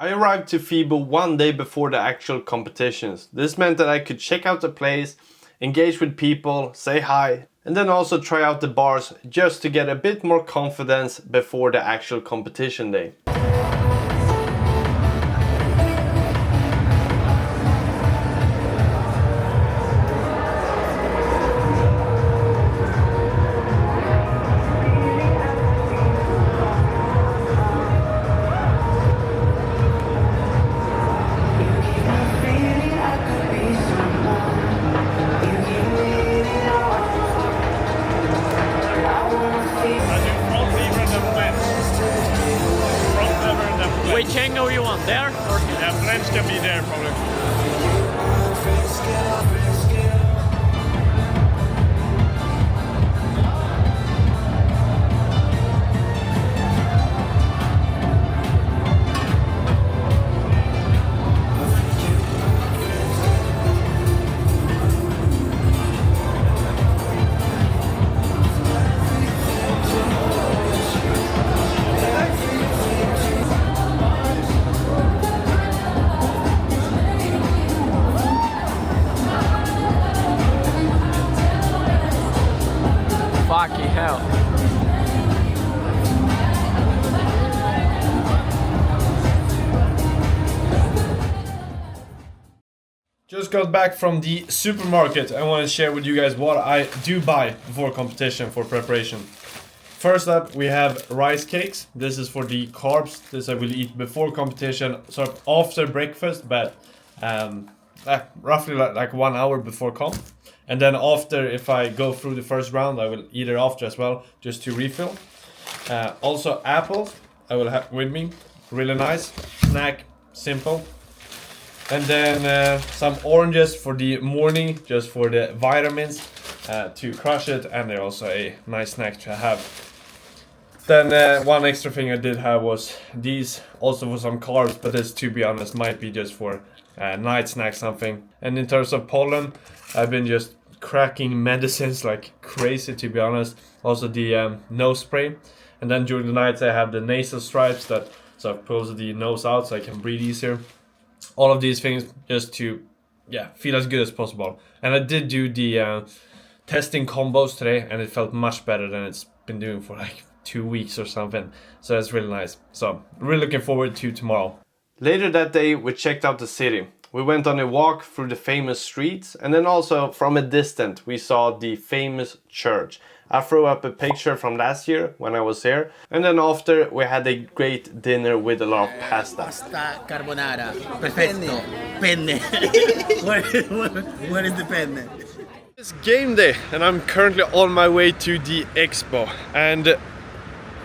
I arrived to Fibo one day before the actual competitions. This meant that I could check out the place, engage with people, say hi, and then also try out the bars just to get a bit more confidence before the actual competition day. Which angle you want, there? Or? Yeah, French can be there probably. Fucking hell. Just got back from the supermarket. I want to share with you guys what I do buy before competition for preparation. First up, we have rice cakes. This is for the carbs. This I will eat before competition, sort of after breakfast, but roughly like 1 hour before comp. And then after, if I go through the first round, I will eat it after as well, just to refill. Also apples, I will have with me. Really nice snack, simple. And then some oranges for the morning, just for the vitamins, to crush it. And they're also a nice snack to have. Then one extra thing I did have was these, also for some carbs, but this, to be honest, might be just for night snack something. And in terms of pollen, I've been just cracking medicines like crazy, to be honest. Also the nose spray. And then during the nights I have the nasal stripes that sort of pulls the nose out so I can breathe easier. All of these things just to feel as good as possible. And I did do the testing combos today, and it felt much better than it's been doing for like 2 weeks or something. So that's really nice. So really looking forward to tomorrow. Later that day we checked out the city. We went on a walk through the famous streets, and then also from a distance we saw the famous church. I threw up a picture from last year when I was here, and then after we had a great dinner with a lot of pasta. Pasta carbonara. Perfetto. Penne. Where is the penne? It's game day, and I'm currently on my way to the expo. And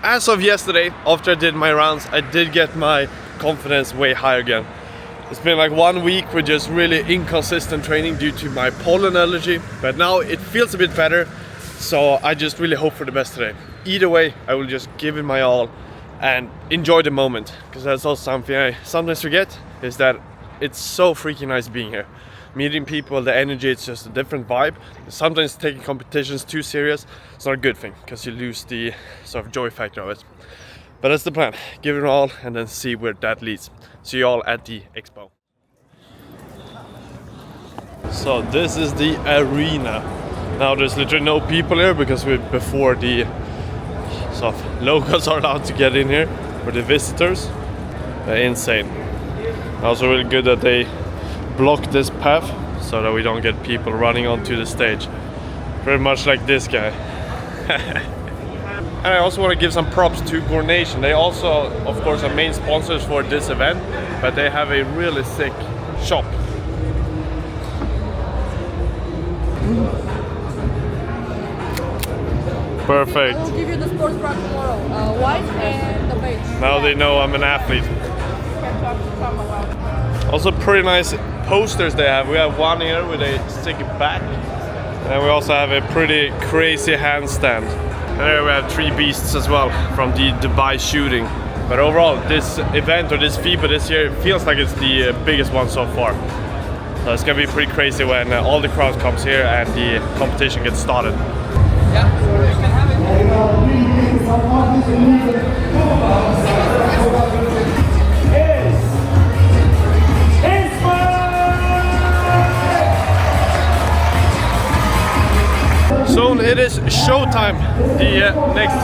as of yesterday, after I did my rounds, I did get my confidence way higher again. It's been like 1 week with just really inconsistent training due to my pollen allergy, but now it feels a bit better, so I just really hope for the best today. Either way, I will just give it my all and enjoy the moment, because that's also something I sometimes forget, is that it's so freaking nice being here. Meeting people, the energy, it's just a different vibe. Sometimes taking competitions too serious, it's not a good thing, because you lose the sort of joy factor of it. But that's the plan, give it all and then see where that leads. See you all at the expo. So this is the arena. Now there's literally no people here because before the sort of locals are allowed to get in here, for the visitors. They're insane. Also really good that they block this path so that we don't get people running onto the stage. Pretty much like this guy. And I also want to give some props to Gornation. They also, of course, are main sponsors for this event, but they have a really sick shop. Perfect. I will give you the sports bra tomorrow. White and the beige. Now they know I'm an athlete. Can talk to Tom about it. Also pretty nice posters they have. We have one here with a sticky back. And we also have a pretty crazy handstand. And there we have 3 beasts as well from the Dubai shooting. But overall, this event or this Fibo this year feels like it's the biggest one so far. So it's gonna be pretty crazy when all the crowd comes here and the competition gets started. Yeah, you can have it. Soon it is showtime. The next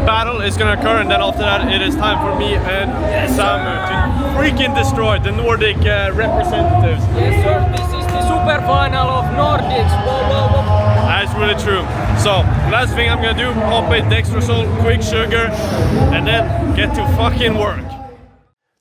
battle is gonna occur, and then after that it is time for me and Samu to freaking destroy the Nordic representatives. Yes, sir. This is the super final of Nordics. Whoa, whoa, whoa. That's really true. So, last thing I'm gonna do, pop a dextrosol, quick sugar, and then get to fucking work.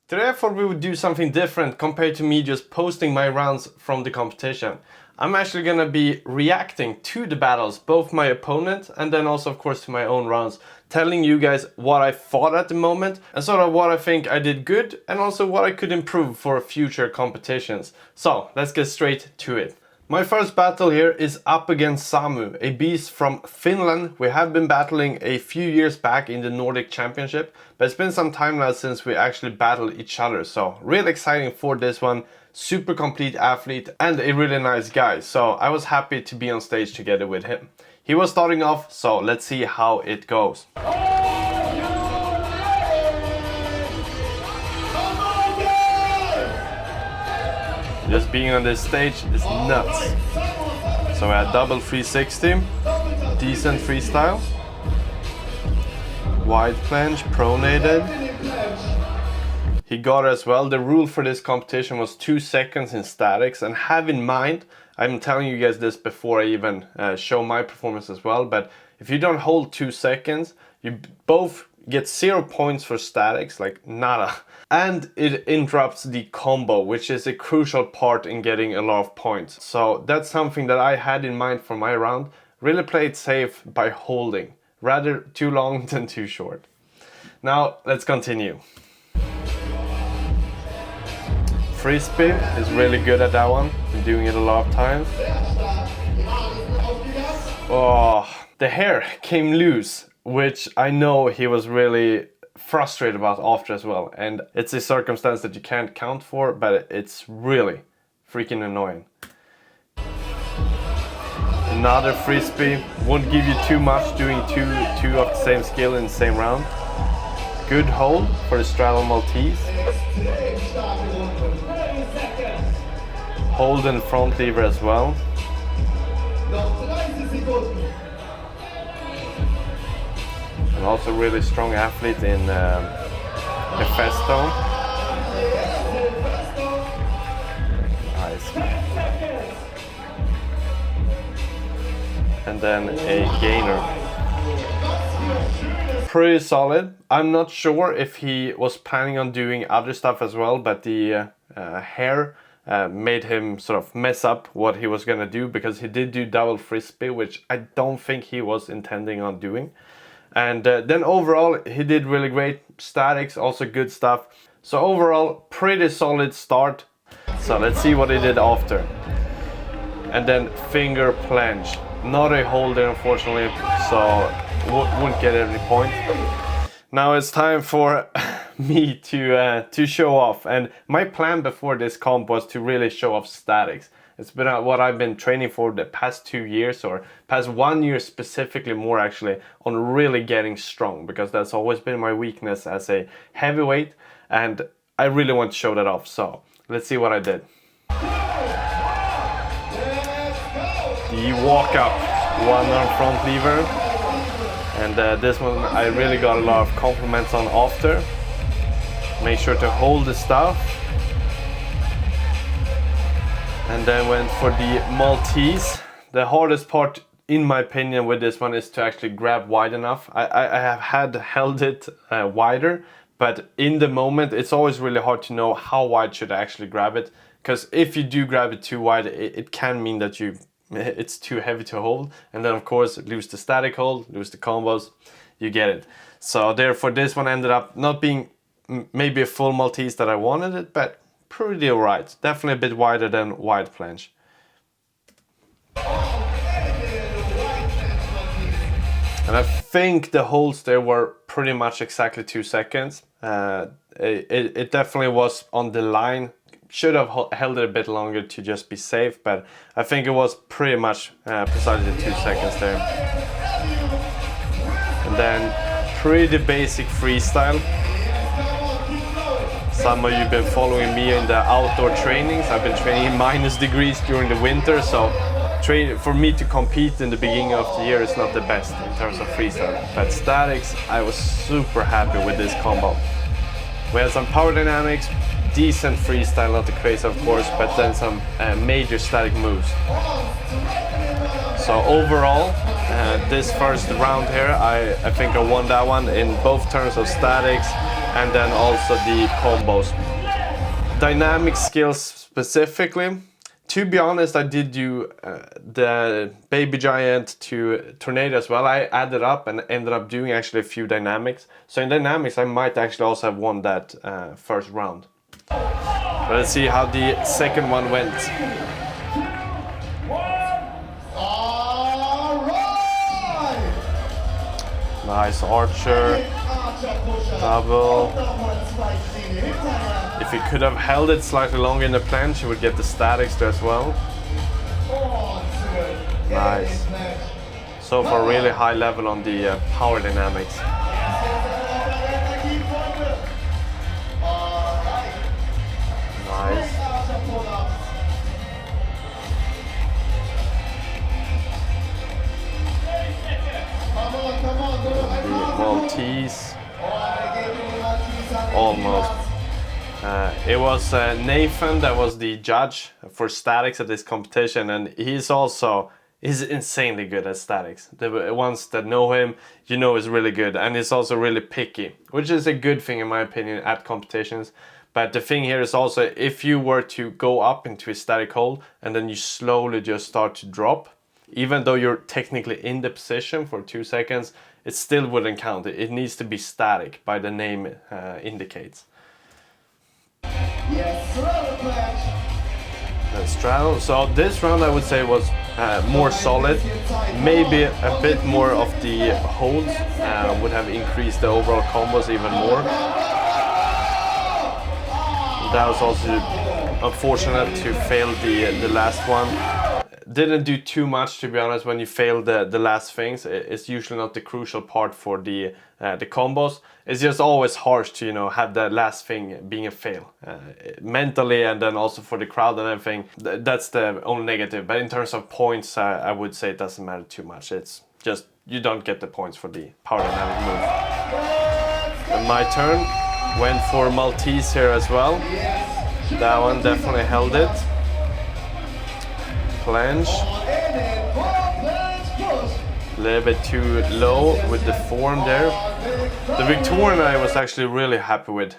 Today I thought we would do something different compared to me just posting my rounds from the competition. I'm actually gonna be reacting to the battles, both my opponent and then also of course to my own rounds, telling you guys what I thought at the moment and sort of what I think I did good and also what I could improve for future competitions. So let's get straight to it. My first battle here is up against Samu, a beast from Finland. We have been battling a few years back in the Nordic Championship, but it's been some time now since we actually battled each other. So really exciting for this one. Super complete athlete and a really nice guy. So I was happy to be on stage together with him. He was starting off, so let's see how it goes. Just being on this stage is nuts. So I had double 360, decent freestyle, wide planche, pronated. He got it as well. The rule for this competition was 2 seconds in statics, and have in mind, I'm telling you guys this before I even show my performance as well, but if you don't hold 2 seconds, you both get 0 points for statics, like nada. And it interrupts the combo, which is a crucial part in getting a lot of points. So that's something that I had in mind for my round. Really play it safe by holding, rather too long than too short. Now let's continue. Frisbee is really good at that one. Been doing it a lot of times. Oh, the hair came loose, which I know he was really frustrated about after as well. And it's a circumstance that you can't count for, but it's really freaking annoying. Another Frisbee. Won't give you too much doing two of the same skill in the same round. Good hold for the straddle Maltese. Hold and front lever as well. And also really strong athlete in Hefesto. Nice. And then a gainer. Pretty solid. I'm not sure if he was planning on doing other stuff as well, but the hair made him sort of mess up what he was gonna do, because he did do double Frisbee, which I don't think he was intending on doing. And then overall he did really great. Statics also good stuff. So overall pretty solid start. So let's see what he did after. And then finger planche. Not a holder unfortunately, so wouldn't get any point. Now it's time for me to show off, and my plan before this comp was to really show off statics. It's been what I've been training for the past 2 years, or past 1 year specifically more actually, on really getting strong, because that's always been my weakness as a heavyweight, and I really want to show that off. So let's see what I did. The walk up, 1 arm front lever. And this one I really got a lot of compliments on after. Make sure to hold the stuff. And then went for the Maltese. The hardest part in my opinion with this one is to actually grab wide enough. I have held it wider, but in the moment it's always really hard to know how wide should I actually grab it. Because if you do grab it too wide, it can mean that it's too heavy to hold, and then of course lose the static hold, lose the combos, you get it. So therefore this one ended up not being maybe a full Maltese that I wanted it, but pretty alright. Definitely a bit wider than wide planche. And I think the holds there were pretty much exactly 2 seconds. It definitely was on the line. Should have held it a bit longer to just be safe, but I think it was pretty much precisely 2 seconds there. And then pretty basic freestyle. Some of you have been following me in the outdoor trainings. I've been training in -degrees during the winter, so for me to compete in the beginning of the year is not the best in terms of freestyle. But statics, I was super happy with this combo. We had some power dynamics, decent freestyle, not the crazy of course, but then some major static moves. So overall, this first round here, I think I won that one in both terms of statics and then also the combos. Dynamic skills specifically, to be honest, I did do the Baby Giant to Tornado as well. I added up and ended up doing actually a few dynamics. So in dynamics, I might actually also have won that first round. But let's see how the second one went. Nice archer, double. If he could have held it slightly longer in the planche, he would get the statics there as well. Nice. So far, really high level on the power dynamics. Nice. The Maltese. Almost. It was Nathan that was the judge for statics at this competition, and he's insanely good at statics. The ones that know him, you know, is really good, and he's also really picky, which is a good thing in my opinion at competitions. But the thing here is also, if you were to go up into a static hold and then you slowly just start to drop, even though you're technically in the position for 2 seconds, it still wouldn't count. It needs to be static by the name indicates. Let's straddle. So this round I would say was more solid. Maybe a bit more of the holds would have increased the overall combos even more. That was also unfortunate to fail the last one. Didn't do too much, to be honest. When you fail the last things, it's usually not the crucial part for the combos. It's just always harsh to, you know, have that last thing being a fail mentally, and then also for the crowd and everything. That's the only negative. But in terms of points, I would say it doesn't matter too much. It's just you don't get the points for the power dynamic move. And my turn. Went for Maltese here as well. That one definitely held it. Planche. A little bit too low with the form there. The Victorian I was actually really happy with.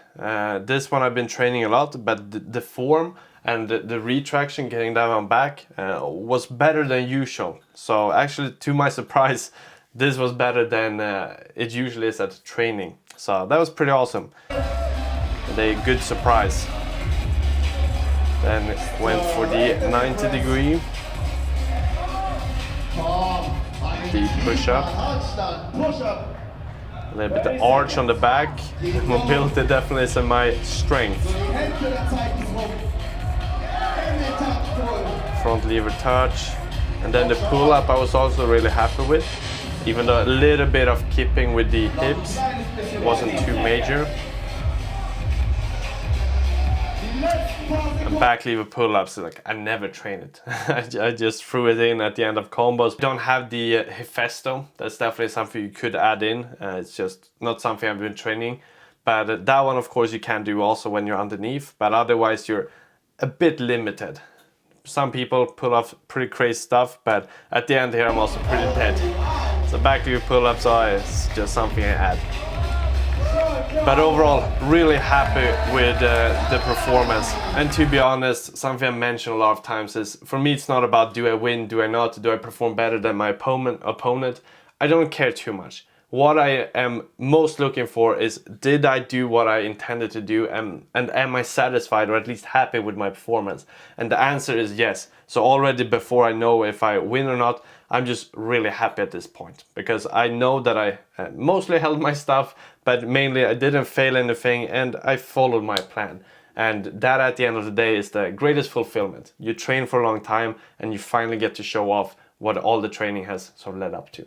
This one I've been training a lot, but the form and the retraction, getting that one back, was better than usual. So actually, to my surprise, this was better than it usually is at training. So that was pretty awesome. And a good surprise. Then went for the 90-degree. The push-up. A little bit of arch on the back. Mobility definitely is my strength. Front lever touch. And then the pull-up I was also really happy with. Even though a little bit of kipping with the hips wasn't too major. And back lever pull-ups, like I never train it. I just threw it in at the end of combos. Don't have the Hefesto. That's definitely something you could add in. It's just not something I've been training. But that one, of course, you can do also when you're underneath. But otherwise, you're a bit limited. Some people pull off pretty crazy stuff, but at the end here, I'm also pretty dead. So back lever pull-ups is just something I add. But overall, really happy with the performance. And to be honest, something I mentioned a lot of times is, for me it's not about do I win, do I not, do I perform better than my opponent. I don't care too much. What I am most looking for is, did I do what I intended to do, and am I satisfied or at least happy with my performance? And the answer is yes. So already before I know if I win or not, I'm just really happy at this point, because I know that I mostly held my stuff, but mainly I didn't fail anything and I followed my plan. And that at the end of the day is the greatest fulfillment. You train for a long time and you finally get to show off what all the training has sort of led up to.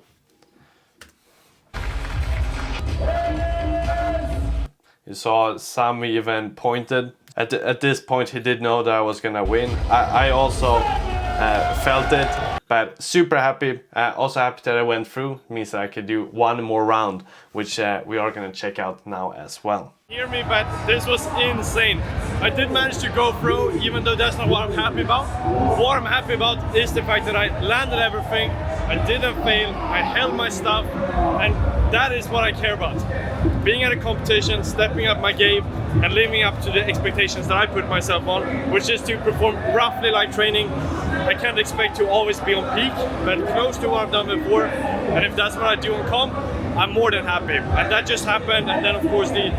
You saw Sam even pointed. At this point he did know that I was gonna win. I also felt it, But super happy, also happy that I went through. It means that I could do one more round, which we are gonna check out now as well. Hear me, but this was insane. I did manage to go through, even though that's not what I'm happy about. What I'm happy about is the fact that I landed everything, I didn't fail, I held my stuff, and that is what I care about. Being at a competition, stepping up my game, and living up to the expectations that I put myself on, which is to perform roughly like training. I can't expect to always be on peak, but close to what I've done before, and if that's what I do on comp, I'm more than happy. And that just happened, and then of course the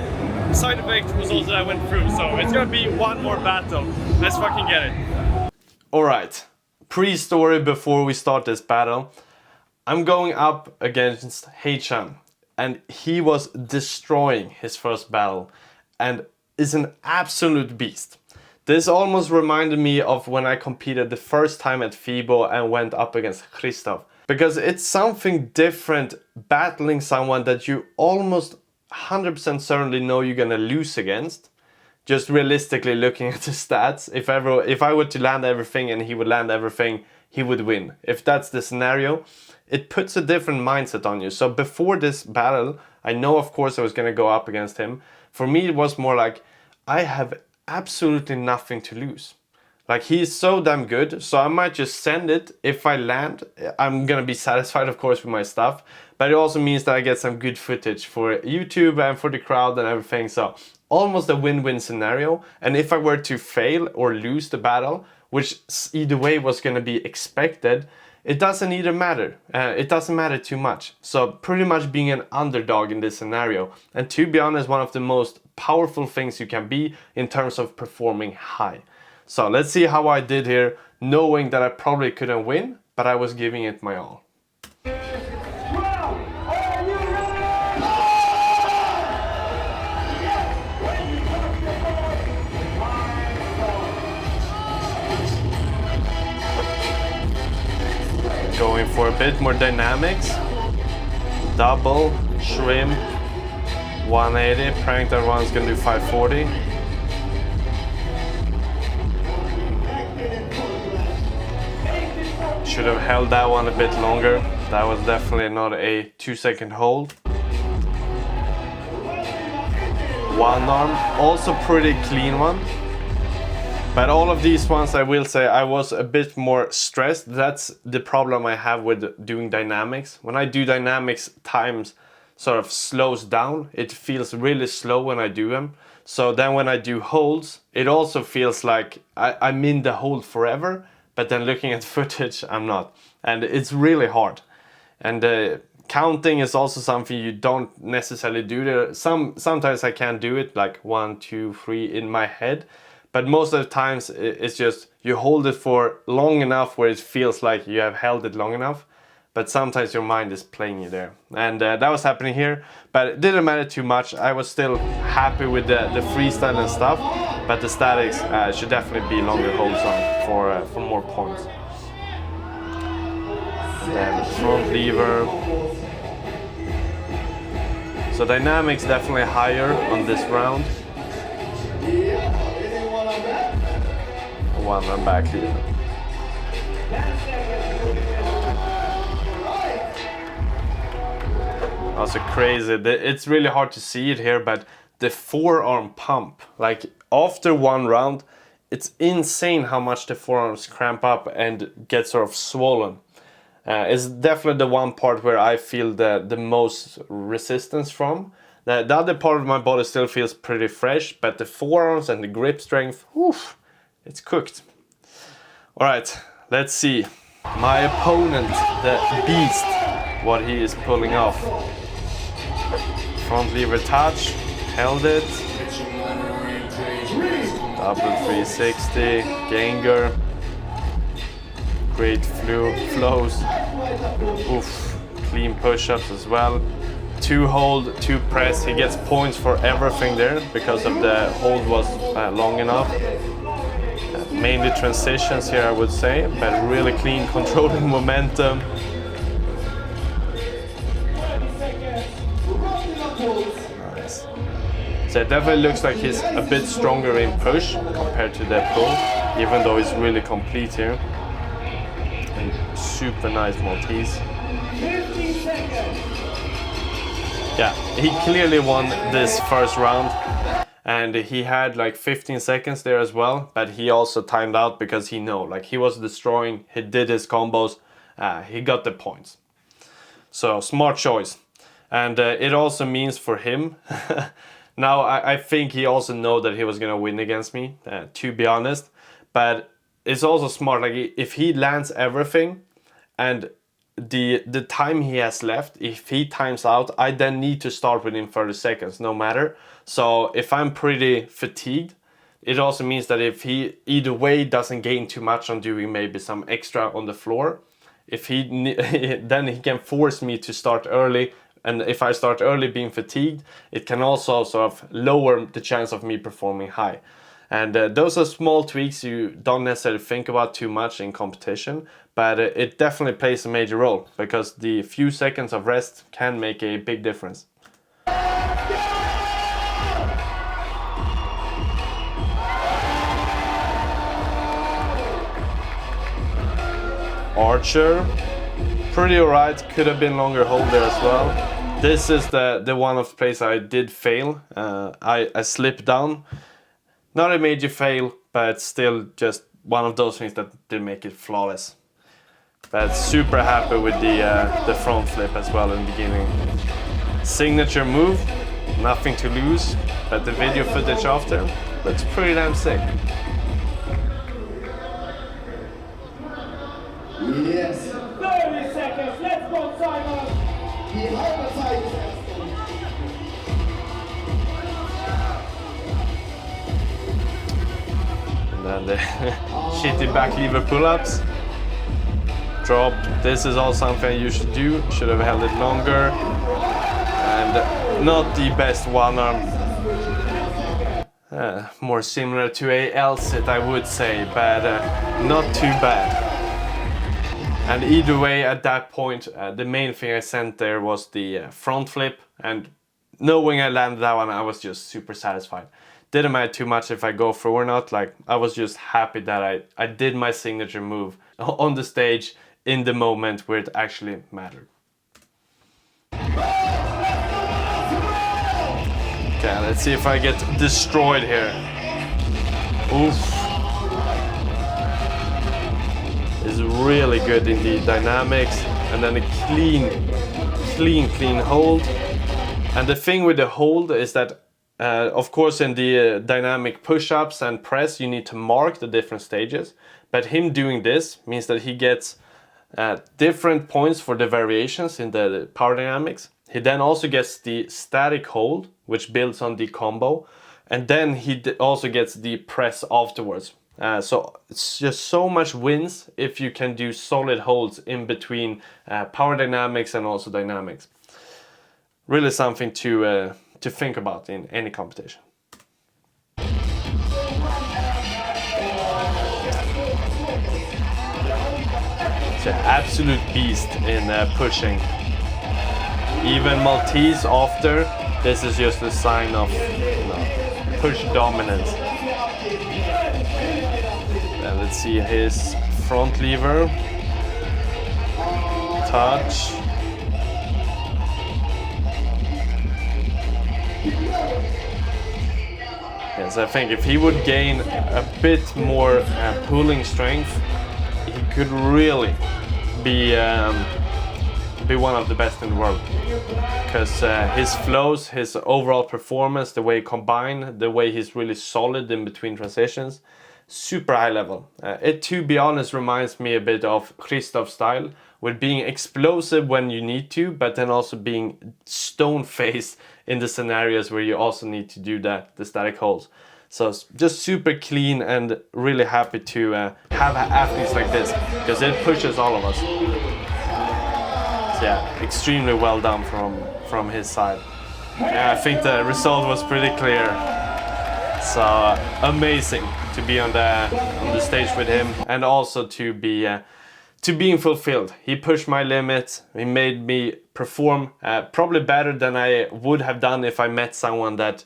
side effect was also that I went through, so it's gonna be one more battle. Let's fucking get it. Alright, pre-story before we start this battle. I'm going up against HM, and he was destroying his first battle and is an absolute beast. This almost reminded me of when I competed the first time at Fibo and went up against Christoph, because it's something different battling someone that you almost 100% certainly know you're gonna lose against. Just realistically looking at the stats, if I were to land everything and he would land everything, he would win. If that's the scenario, it puts a different mindset on you. So before this battle, I know of course I was gonna go up against him. For me it was more like, I have absolutely nothing to lose. Like, he's so damn good, so I might just send it. If I land, I'm gonna be satisfied of course with my stuff, but it also means that I get some good footage for YouTube and for the crowd and everything. So almost a win-win scenario. And if I were to fail or lose the battle, which either way was gonna be expected, it doesn't either matter. It doesn't matter too much. So pretty much being an underdog in this scenario. And to be honest, one of the most powerful things you can be in terms of performing high. So let's see how I did here, knowing that I probably couldn't win, but I was giving it my all. Going for a bit more dynamics. Double, shrimp, 180, prank that one's gonna do 540. Should have held that one a bit longer. That was definitely not a 2-second hold. One arm, also pretty clean one. But all of these ones, I will say, I was a bit more stressed. That's the problem I have with doing dynamics. When I do dynamics, time sort of slows down. It feels really slow when I do them. So then when I do holds, it also feels like I'm in the hold forever. But then looking at footage, I'm not. And it's really hard. And counting is also something you don't necessarily do there. Sometimes I can do it, like 1, 2, 3 in my head. But most of the times it's just you hold it for long enough where it feels like you have held it long enough. But sometimes your mind is playing you there. And that was happening here. But it didn't matter too much. I was still happy with the freestyle and stuff. But the statics should definitely be longer holds on for more points. Then front lever. So dynamics definitely higher on this round. One and back here. Also crazy. It's really hard to see it here, but the forearm pump, like after one round, it's insane how much the forearms cramp up and get sort of swollen. It's definitely the one part where I feel the most resistance from. The other part of my body still feels pretty fresh, but the forearms and the grip strength, oof, it's cooked. All right, let's see. My opponent, the beast, what he is pulling off. Front lever touch, held it. Double 360, Ganger. Great flows. Oof, clean push-ups as well. 2 hold, 2 press. He gets points for everything there because of the hold was long enough. Mainly transitions here, I would say, but really clean, controlling momentum. Nice. So it definitely looks like he's a bit stronger in push compared to the pull, even though he's really complete here. And super nice Maltese. Yeah, he clearly won this first round, and he had like 15 seconds there as well, but he also timed out because he know, like, he was destroying, he did his combos, he got the points. So smart choice. And it also means for him, now I think he also know that he was gonna win against me, to be honest, but it's also smart, like if he lands everything and the time he has left, if he times out, I then need to start within 30 seconds no matter. So if I'm pretty fatigued, it also means that if he either way doesn't gain too much on doing maybe some extra on the floor, if he then he can force me to start early, and if I start early being fatigued, it can also sort of lower the chance of me performing high. And those are small tweaks you don't necessarily think about too much in competition, but it definitely plays a major role because the few seconds of rest can make a big difference. Archer, pretty alright, could have been longer hold there as well. This is the one of the plays I did fail. I slipped down. Not a major fail, but still just one of those things that did make it flawless. But super happy with the front flip as well in the beginning. Signature move, nothing to lose, but the video footage after looks pretty damn sick. Yes. 30 seconds, let's go, Simon! And then the shitty back lever pull-ups. Drop, this is all something you should do, should have held it longer. And not the best one arm. More similar to a L-sit I would say, but not too bad. And either way at that point, the main thing I sent there was the front flip, and knowing I landed that one, I was just super satisfied. Didn't matter too much if I go through or not, like I was just happy that I did my signature move on the stage in the moment where it actually mattered. Okay, let's see if I get destroyed here. Oof. Is really good in the dynamics, and then a clean hold. And the thing with the hold is that of course in the dynamic push-ups and press you need to mark the different stages, but him doing this means that he gets different points for the variations in the power dynamics. He then also gets the static hold, which builds on the combo, and then he also gets the press afterwards. So it's just so much wins if you can do solid holds in between power dynamics and also dynamics. Really something to think about in any competition. It's an absolute beast in pushing. Even Maltese after, this is just a sign of push dominance. Let's see his front lever, touch. Yes, I think if he would gain a bit more pulling strength, he could really be one of the best in the world. Because his flows, his overall performance, the way he combines, the way he's really solid in between transitions, super high level. It, to be honest, reminds me a bit of Christoph's style, with being explosive when you need to, but then also being stone-faced in the scenarios where you also need to do the static holds. So just super clean, and really happy to have athletes like this, because it pushes all of us. So yeah, extremely well done from his side. Yeah, I think the result was pretty clear. So amazing to be on the stage with him, and also to being fulfilled. He pushed my limits. He made me perform probably better than I would have done if I met someone that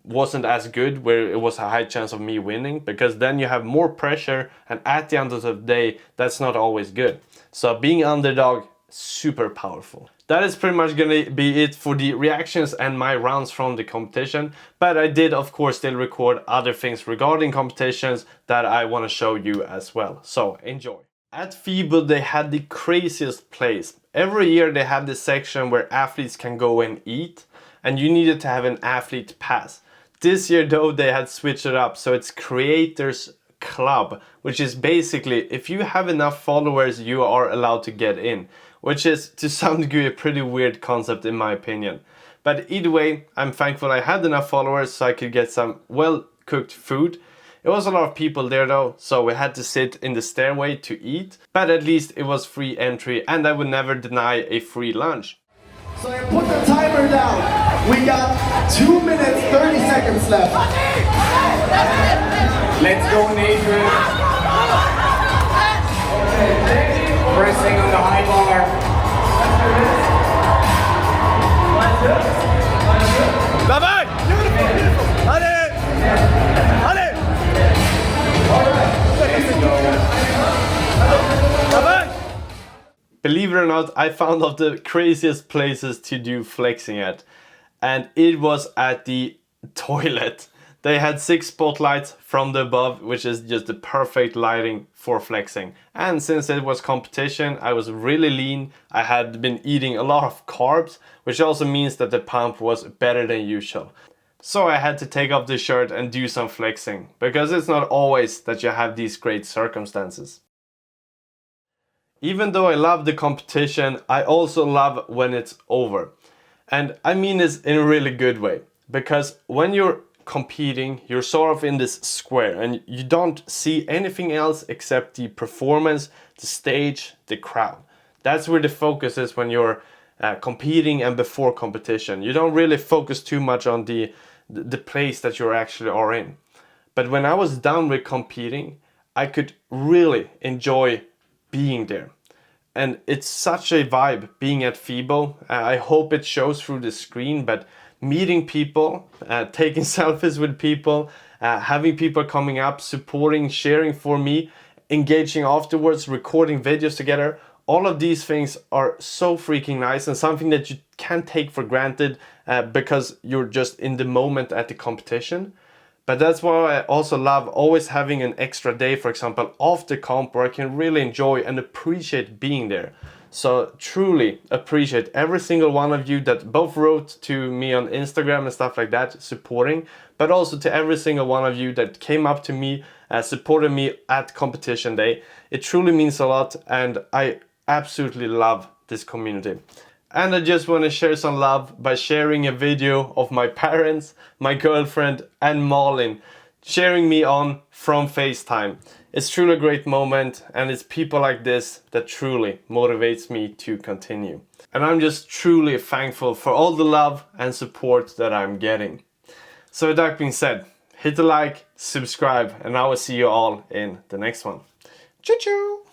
wasn't as good, where it was a high chance of me winning, because then you have more pressure, and at the end of the day, that's not always good. So being underdog, super powerful. That is pretty much gonna be it for the reactions and my rounds from the competition. But I did of course still record other things regarding competitions that I want to show you as well. So enjoy. At Fibo they had the craziest place. Every year they have this section where athletes can go and eat, and you needed to have an athlete pass. This year though they had switched it up, so it's Creators Club, which is basically if you have enough followers you are allowed to get in, which is to some degree a pretty weird concept in my opinion. But either way, I'm thankful I had enough followers so I could get some well cooked food. It was a lot of people there though, so we had to sit in the stairway to eat, but at least it was free entry and I would never deny a free lunch. So I put the timer down. We got 2 minutes, 30 seconds left. Let's go, Nathan. Pressing on the high bar. Bye-bye! Allez! Allez! Bye-bye! Believe it or not, I found out the craziest places to do flexing at, and it was at the toilet. They had 6 spotlights from the above, which is just the perfect lighting for flexing. And since it was competition, I was really lean. I had been eating a lot of carbs, which also means that the pump was better than usual. So I had to take off the shirt and do some flexing, because it's not always that you have these great circumstances. Even though I love the competition, I also love when it's over. And I mean this in a really good way, because when you're competing, you're sort of in this square and you don't see anything else except the performance, the stage, the crowd. That's where the focus is when you're competing and before competition. You don't really focus too much on the place that you actually are in. But when I was done with competing, I could really enjoy being there. And it's such a vibe being at Fibo. I hope it shows through the screen, but meeting people, taking selfies with people, having people coming up, supporting, sharing for me, engaging afterwards, recording videos together. All of these things are so freaking nice and something that you can't take for granted because you're just in the moment at the competition. But that's why I also love always having an extra day, for example, after comp, where I can really enjoy and appreciate being there. So truly appreciate every single one of you that both wrote to me on Instagram and stuff like that, supporting, but also to every single one of you that came up to me, supported me at competition day. It truly means a lot and I absolutely love this community. And I just want to share some love by sharing a video of my parents, my girlfriend and Malin cheering me on from FaceTime. It's truly a great moment and it's people like this that truly motivates me to continue. And I'm just truly thankful for all the love and support that I'm getting. So with that being said, hit the like, subscribe, and I will see you all in the next one. Choo choo!